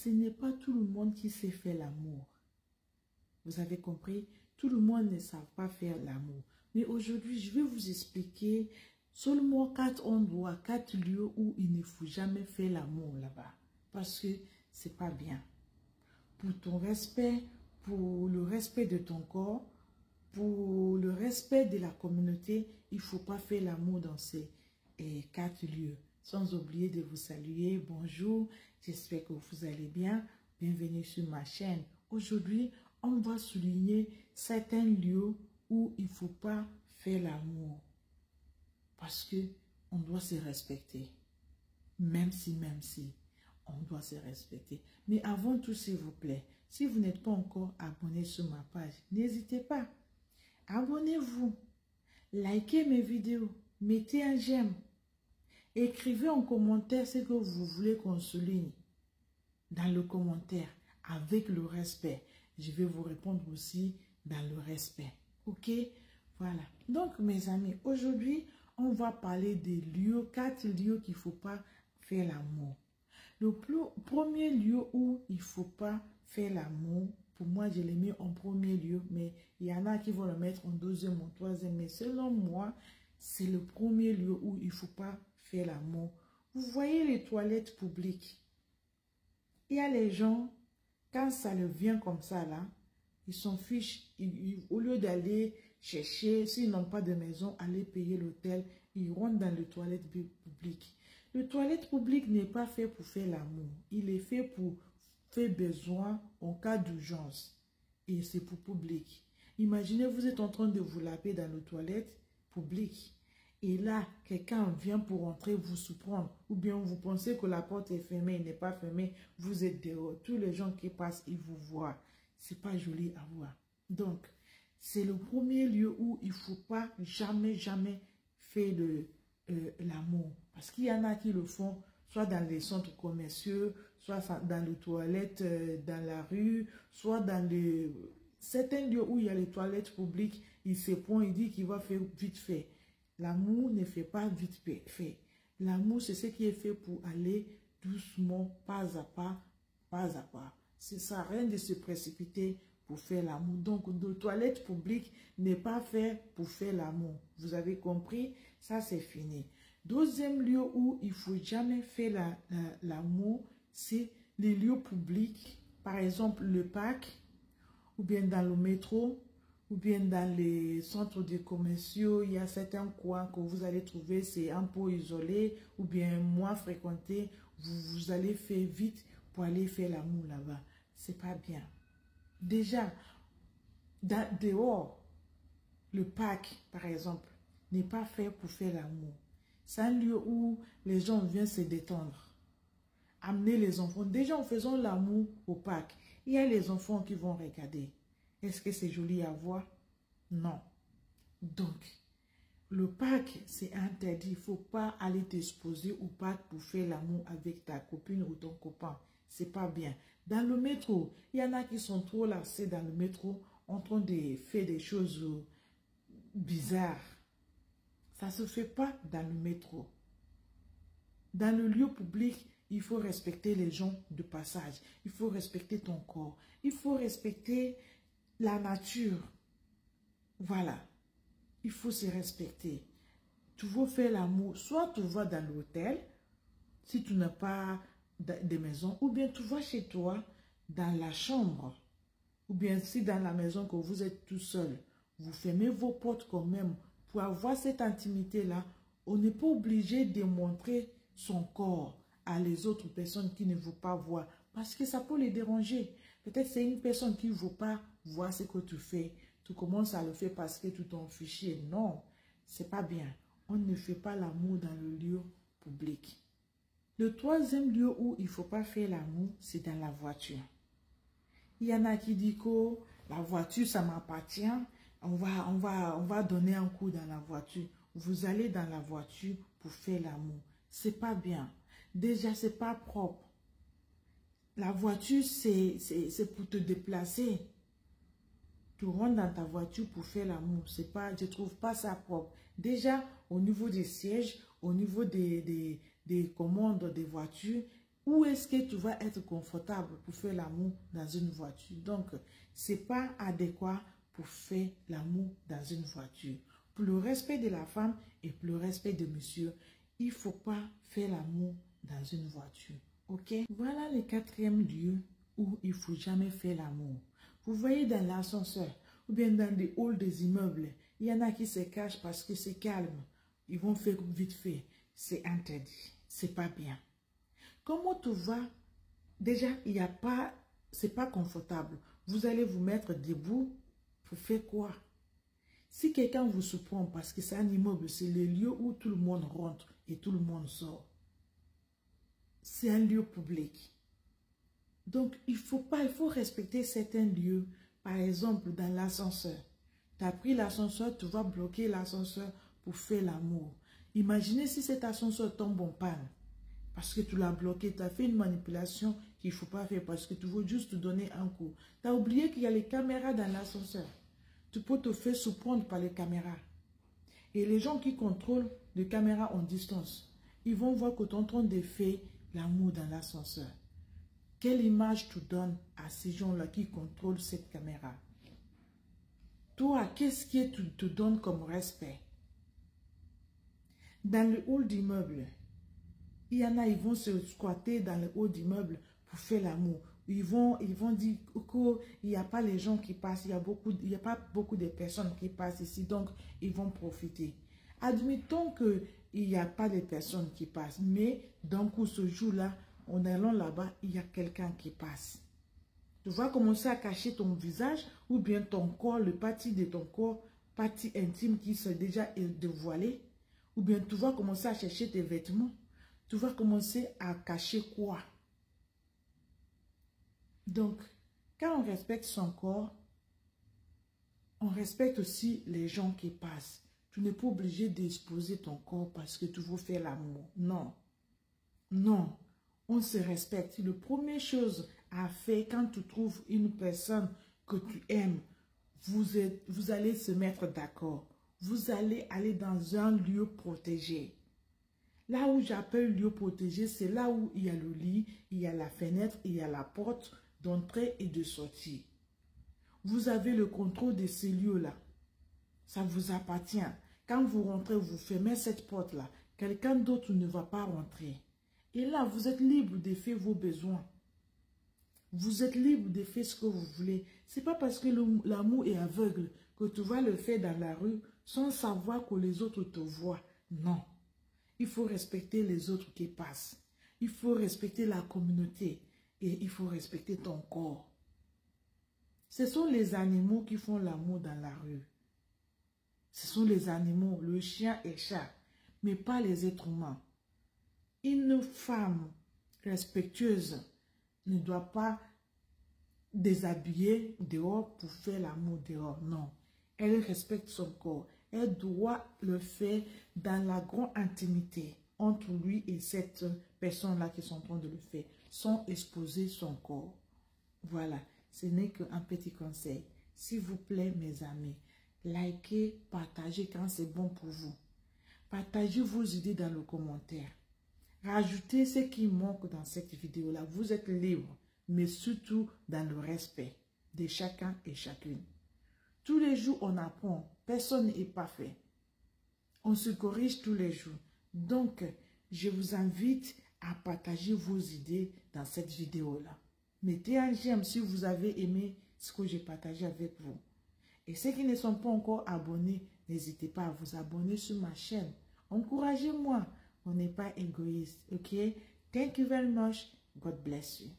ce n'est pas tout le monde qui sait faire l'amour. Vous avez compris? Tout le monde ne sait pas faire l'amour. Mais aujourd'hui, je vais vous expliquer seulement 4 endroits, 4 lieux où il ne faut jamais faire l'amour là-bas. Parce que c'est pas bien. Pour ton respect, pour le respect de ton corps, pour le respect de la communauté, il ne faut pas faire l'amour dans ces 4 lieux. Sans oublier de vous saluer. Bonjour, j'espère que vous allez bien. Bienvenue sur ma chaîne. Aujourd'hui, on va souligner certains lieux où il ne faut pas faire l'amour. Parce que on doit se respecter. Même si, on doit se respecter. Mais avant tout, s'il vous plaît, si vous n'êtes pas encore abonné sur ma page, n'hésitez pas. Abonnez-vous. Likez mes vidéos. Mettez un j'aime. Écrivez en commentaire ce que vous voulez qu'on souligne. Dans le commentaire, avec le respect. Je vais vous répondre aussi dans le respect. Ok? Voilà. Donc, mes amis, aujourd'hui, on va parler des lieux, 4 lieux qu'il ne faut pas faire l'amour. Le premier lieu où il ne faut pas faire l'amour, pour moi, je l'ai mis en premier lieu, mais il y en a qui vont le mettre en deuxième ou troisième. Mais selon moi, c'est le premier lieu où il ne faut pas faire l'amour. Vous voyez les toilettes publiques. Il y a les gens, quand ça leur vient comme ça, là, ils s'en fichent. Au lieu d'aller chercher, s'ils n'ont pas de maison, aller payer l'hôtel, ils rentrent dans les toilettes publiques. Le toilette publique n'est pas fait pour faire l'amour. Il est fait pour faire besoin en cas d'urgence. Et c'est pour public. Imaginez, vous êtes en train de vous laver dans le toilette publique. Et là, quelqu'un vient pour entrer, vous surprendre. Ou bien vous pensez que la porte est fermée, elle n'est pas fermée. Vous êtes dehors. Tous les gens qui passent, ils vous voient. C'est pas joli à voir. Donc, c'est le premier lieu où il ne faut pas jamais faire l'amour. Parce qu'il y en a qui le font, soit dans les centres commerciaux, soit dans les toilettes, dans la rue, soit dans certains lieux où il y a les toilettes publiques. Il se prend, il dit qu'il va faire vite fait. L'amour ne fait pas vite fait. L'amour, c'est ce qui est fait pour aller doucement, pas à pas, pas à pas. Ça sert à rien de se précipiter pour faire l'amour. Donc, le toilette publique n'est pas fait pour faire l'amour. Vous avez compris? Ça, c'est fini. Deuxième lieu où il ne faut jamais faire l'amour, c'est les lieux publics. Par exemple, le parc, ou bien dans le métro, ou bien dans les centres de commerciaux. Il y a certains coins que vous allez trouver, c'est un peu isolé, ou bien moins fréquenté. Vous allez faire vite pour aller faire l'amour là-bas. C'est pas bien. Déjà, dehors, le parc, par exemple, n'est pas fait pour faire l'amour. C'est un lieu où les gens viennent se détendre. Amener les enfants. Déjà, en faisant l'amour au parc, il y a les enfants qui vont regarder. Est-ce que c'est joli à voir? Non. Donc, le parc, c'est interdit. Il ne faut pas aller t'exposer au parc pour faire l'amour avec ta copine ou ton copain. C'est pas bien. Dans le métro, il y en a qui sont trop lassés dans le métro en train de faire des choses bizarres. Ça ne se fait pas dans le métro. Dans le lieu public, il faut respecter les gens de passage. Il faut respecter ton corps. Il faut respecter la nature. Voilà. Il faut se respecter. Tu veux faire l'amour, soit tu vas dans l'hôtel, si tu n'as pas de maison, ou bien tu vas chez toi, dans la chambre, ou bien si dans la maison que vous êtes tout seul, vous fermez vos portes quand même. Pour avoir cette intimité-là, on n'est pas obligé de montrer son corps à les autres personnes qui ne veulent pas voir, parce que ça peut les déranger. Peut-être c'est une personne qui ne veut pas voir ce que tu fais. Tu commences à le faire parce que tu t'en fiches. Non, c'est pas bien. On ne fait pas l'amour dans le lieu public. Le troisième lieu où il ne faut pas faire l'amour, c'est dans la voiture. Il y en a qui disent que la voiture, ça m'appartient. On va donner un coup dans la voiture. Vous allez dans la voiture pour faire l'amour. C'est pas bien. Déjà, c'est pas propre. La voiture, c'est pour te déplacer. Tu rentres dans ta voiture pour faire l'amour. C'est pas, je trouve pas ça propre. Déjà, au niveau des sièges, au niveau des commandes des voitures, Où est-ce que tu vas être confortable pour faire l'amour dans une voiture? Donc, ce n'est pas adéquat pour faire l'amour dans une voiture. Pour le respect de la femme et pour le respect de monsieur, il ne faut pas faire l'amour dans une voiture. Ok? Voilà le 4e lieu où il ne faut jamais faire l'amour. Vous voyez dans l'ascenseur ou bien dans les halls des immeubles, il y en a qui se cachent parce que c'est calme. Ils vont faire vite fait. C'est interdit. C'est pas bien. Comment tu vas? Déjà, c'est pas confortable. Vous allez vous mettre debout pour faire quoi? Si quelqu'un vous surprend parce que c'est un immeuble, c'est le lieu où tout le monde rentre et tout le monde sort. C'est un lieu public. Donc, il faut respecter certains lieux. Par exemple, dans l'ascenseur. Tu as pris l'ascenseur, tu vas bloquer l'ascenseur pour faire l'amour. Imaginez si cet ascenseur tombe en panne. Parce que tu l'as bloqué, tu as fait une manipulation qu'il ne faut pas faire parce que tu veux juste te donner un coup. Tu as oublié qu'il y a les caméras dans l'ascenseur. Tu peux te faire surprendre par les caméras. Et les gens qui contrôlent les caméras en distance, ils vont voir que tu es en train de faire l'amour dans l'ascenseur. Quelle image tu donnes à ces gens-là qui contrôlent cette caméra? Toi, qu'est-ce que tu te donnes comme respect? Dans le hall d'immeuble, il y en a, ils vont se squatter dans le hall d'immeuble pour faire l'amour. Ils vont dire qu'il n'y a pas les gens qui passent, il n'y a pas beaucoup de personnes qui passent ici, donc ils vont profiter. Admettons qu'il n'y a pas de personnes qui passent, mais d'un coup, ce jour-là, en allant là-bas, il y a quelqu'un qui passe. Tu vas commencer à cacher ton visage ou bien ton corps, le parti de ton corps, partie intime qui s'est déjà dévoilée. Ou bien tu vas commencer à chercher tes vêtements. Tu vas commencer à cacher quoi? Donc, quand on respecte son corps, on respecte aussi les gens qui passent. Tu n'es pas obligé d'exposer ton corps parce que tu veux faire l'amour. Non. Non. On se respecte. La première chose à faire quand tu trouves une personne que tu aimes, vous allez se mettre d'accord. Vous allez aller dans un lieu protégé. Là où j'appelle lieu protégé, c'est là où il y a le lit, il y a la fenêtre, il y a la porte d'entrée et de sortie. Vous avez le contrôle de ces lieux-là. Ça vous appartient. Quand vous rentrez, vous fermez cette porte-là. Quelqu'un d'autre ne va pas rentrer. Et là, vous êtes libre de faire vos besoins. Vous êtes libre de faire ce que vous voulez. Ce n'est pas parce que l'amour est aveugle que tu vas le faire dans la rue sans savoir que les autres te voient. Non. Il faut respecter les autres qui passent. Il faut respecter la communauté. Et il faut respecter ton corps. Ce sont les animaux qui font l'amour dans la rue. Ce sont les animaux, le chien et le chat, mais pas les êtres humains. Une femme respectueuse ne doit pas déshabiller dehors pour faire l'amour dehors. Non. Elle respecte son corps. Elle doit le faire dans la grande intimité entre lui et cette personne-là qui sont en train de le faire, sans exposer son corps. Voilà, ce n'est qu'un petit conseil. S'il vous plaît, mes amis, likez, partagez quand c'est bon pour vous. Partagez vos idées dans le commentaire. Rajoutez ce qui manque dans cette vidéo-là. Vous êtes libre, mais surtout dans le respect de chacun et chacune. Tous les jours, on apprend. Personne n'est parfait. On se corrige tous les jours. Donc, je vous invite à partager vos idées dans cette vidéo-là. Mettez un j'aime si vous avez aimé ce que j'ai partagé avec vous. Et ceux qui ne sont pas encore abonnés, n'hésitez pas à vous abonner sur ma chaîne. Encouragez-moi. On n'est pas égoïste. OK? Thank you very much. God bless you.